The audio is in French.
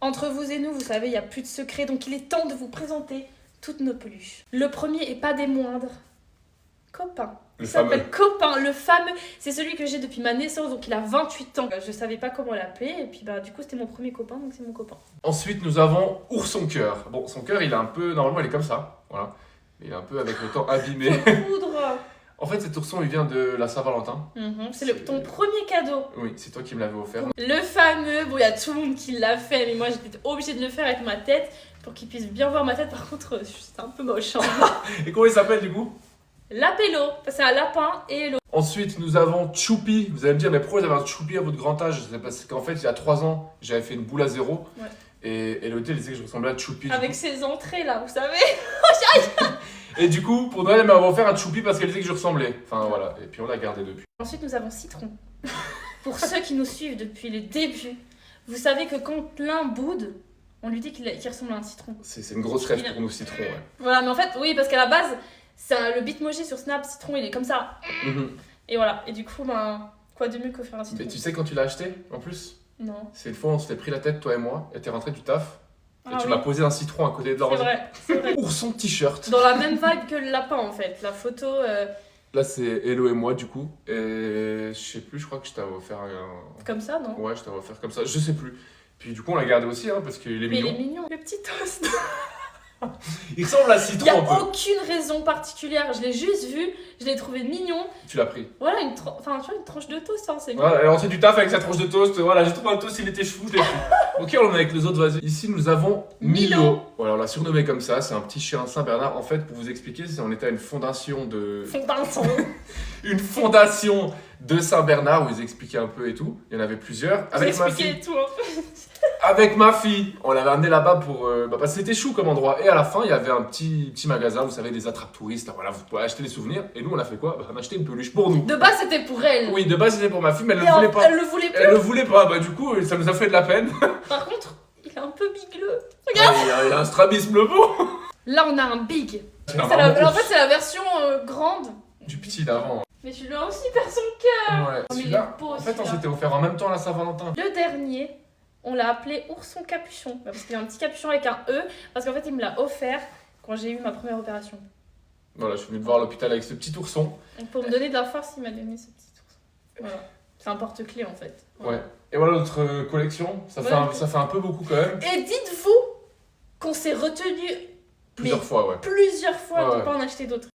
Entre vous et nous, vous savez, il n'y a plus de secret, donc il est temps de vous présenter toutes nos peluches. Le premier, et pas des moindres, Copain. Le Il s'appelle fameux. Copain, le fameux. C'est celui que j'ai depuis ma naissance, donc il a 28 ans. Je savais pas comment l'appeler, et puis bah du coup c'était mon premier copain, donc c'est mon copain. Ensuite, nous avons Ourson Cœur. Bon, son cœur, il est un peu... Normalement, il est comme ça. Voilà. Il est un peu avec le temps abîmé. Poudre. En fait, cet ourson, il vient de la Saint-Valentin. C'est ton premier cadeau. Oui, c'est toi qui me l'avais offert. Le fameux, bon il y a tout le monde qui l'a fait, mais moi j'étais obligée de le faire avec ma tête, pour qu'il puisse bien voir ma tête. Par contre, c'est un peu moche. Hein. Et comment il s'appelle, du coup? Lapello, c'est un lapin et hello. Ensuite, nous avons Choupi. Vous allez me dire, mais pourquoi vous avez un Choupi à votre grand âge? C'est parce qu'en fait, il y a 3 ans, j'avais fait une boule à zéro. Ouais. Et Elodie, elle disait que je ressemblais à Choupi. Avec ses entrées là, vous savez. Et du coup, pour Noël, elle m'avait offert un Choupi parce qu'elle disait que je ressemblais. Enfin, voilà. Et puis, on l'a gardé depuis. Ensuite, nous avons Citron. Pour ceux qui nous suivent depuis le début, vous savez que quand l'un boude, on lui dit qu'il ressemble à un citron. C'est une grosse rêve pour nous, Citron, ouais. Voilà, mais en fait, oui, parce qu'à la base, le bitmoji sur Snap, Citron, il est comme ça. Mhm. Et voilà, et du coup, ben, quoi de mieux que faire un citron? Mais tu sais quand tu l'as acheté, en plus? Non. C'est une fois, on s'était pris la tête, toi et moi, et t'es rentré du taf. Et Ah tu oui. m'as posé un citron à côté de C'est l'ordi. vrai, c'est vrai. Ourson t-shirt. Dans la même vibe que le lapin, en fait. La photo... Là, c'est Hello et moi, du coup. Et je sais plus, je crois que je t'avais offert un... comme ça, non? Ouais, je t'avais offert comme ça, je sais plus. Puis du coup, on l'a gardé aussi, hein, parce qu'il est Mais il mignon. est mignon. Le petit toast. Il ressemble à Il Citron n'y a un peu. aucune raison particulière. Je l'ai juste vu, je l'ai trouvé mignon. Tu l'as pris. Voilà, une tranche de toast, hein, c'est mignon. Voilà, elle est rentrée du taf avec sa tranche de toast. Voilà, j'ai trouvé un toast, il était chou, je l'ai pris. Ok, on est avec les autres, vas-y. Ici, nous avons Milo. Voilà, on l'a surnommé comme ça, c'est un petit chien Saint-Bernard. En fait, pour vous expliquer, on était à une fondation de... Fondation. Une fondation de Saint-Bernard où ils expliquaient un peu et tout. Il y en avait plusieurs. Avec ma fille. Expliquez tout. Hein. Avec ma fille, on l'avait amené là-bas pour... parce que c'était chou comme endroit. Et à la fin, il y avait un petit magasin, vous savez, des attrapes touristes. Là, voilà, vous pouvez acheter des souvenirs. Et nous, on a fait quoi? On a acheté une peluche pour nous. De base, c'était pour elle. Oui, de base, c'était pour ma fille, mais elle Et ne voulait pas. Elle le voulait plus. Elle le voulait pas. Bah, du coup, ça nous a fait de la peine. Par contre, il est un peu bigleux. Il a un strabisme beau. Là, on a un big. C'est En fait, c'est la version grande. du petit d'avant. Mais tu lui as aussi faire son cœur. Ouais. mais il Celui-là, est beau, en fait, on celui-là. s'était offert en même temps à la Saint-Valentin. Le dernier, on l'a appelé Ourson Capuchon. Parce qu'il y a un petit capuchon avec un E. Parce qu'en fait, il me l'a offert quand j'ai eu ma première opération. Voilà, je suis venu te voir à l'hôpital avec ce petit ourson. Donc, pour me donner de la force, il m'a donné ce petit ourson. Voilà. C'est un porte-clés en fait. Voilà. Ouais. Et voilà notre collection. Ça fait un peu beaucoup quand même. Et dites-vous qu'on s'est retenu Plusieurs fois, ouais. plusieurs fois Ouais, pour ouais. pas en acheter d'autres.